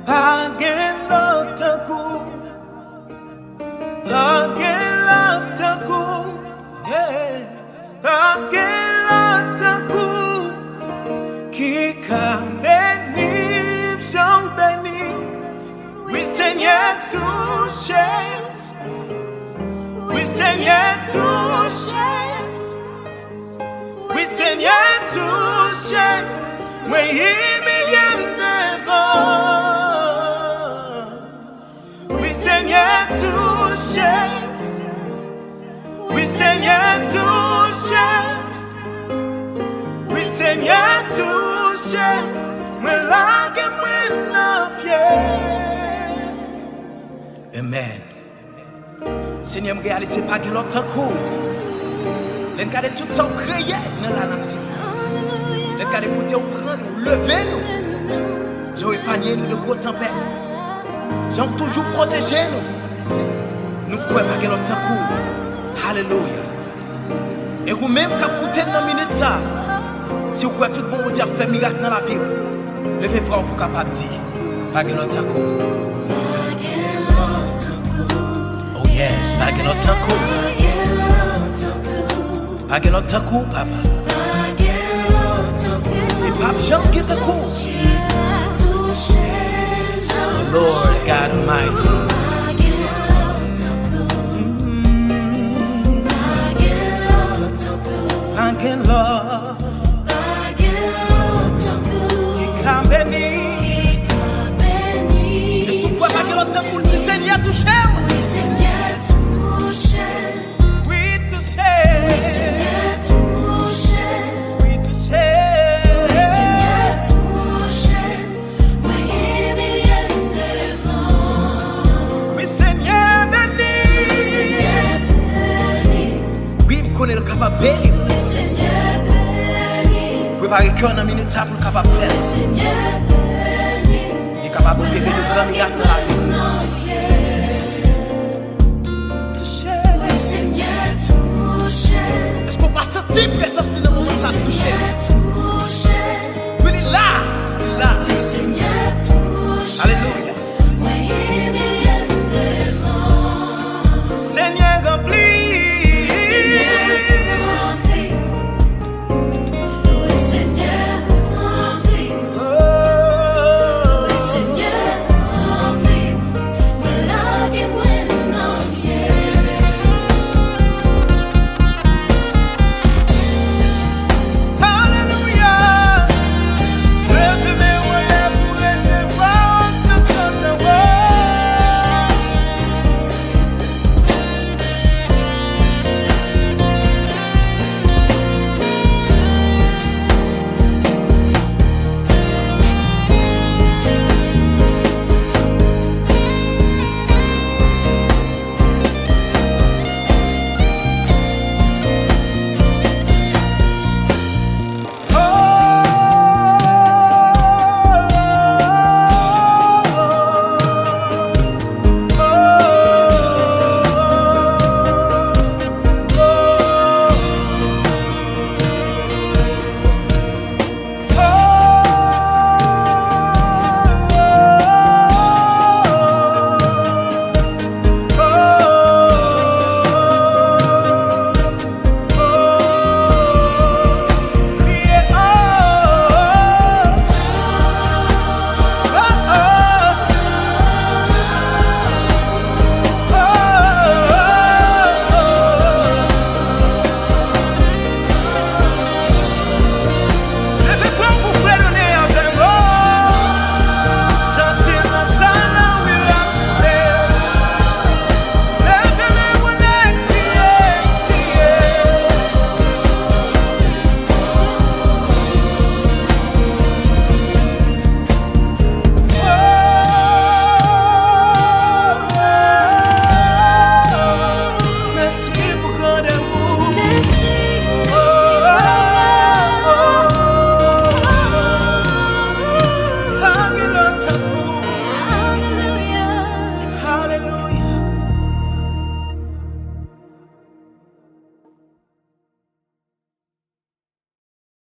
pas gen l'autre coup, pas gen l'autre coup, pas gen l'autre coup, qui ka béni, j'en béni, oui Seigneur touché, oui Seigneur touché, oui Seigneur touché, oui humilié devant, oui Seigneur touché, oui Seigneur touché, oui Seigneur touché, me lague moi dans pied. Amen. Seigneur me réalise pas que l'autre coup. L'encaré tout ça créé dans la nature. L'encaré écouter ou prendre nous, lever nous. J'ai épargné nous de gros tempêtes. J'aime toujours protéger nous. Nous pouvons pas que l'autre coup. Alléluia. Et vous même qui écoutez dans minute ça. Si vous croyez tout le monde a fait miracle dans la vie, levez frère pour capable dire pas que l'autre coup. Oh yes, pas que l'autre coup. Pas que l'autre coup, papa. Et papa, j'aime que t'as coup. Lord God Almighty. Thank you, Lord. Qui ka béni. Et sous quoi pas que l'autre coup, le Seigneur touche. Oui, Seigneur touche. Oui, touche. Oui, Seigneur touche. Oui, touche. Oui, Seigneur touche. Oui, humilié devant. Oui, Seigneur béni. Oui, Seigneur béni. Oui, me connaît le capable béni. Oui, Seigneur béni. Préparez cœur dans minute ça pour le capable faire. Seigneur béni. Il est capable de faire de grands miracles.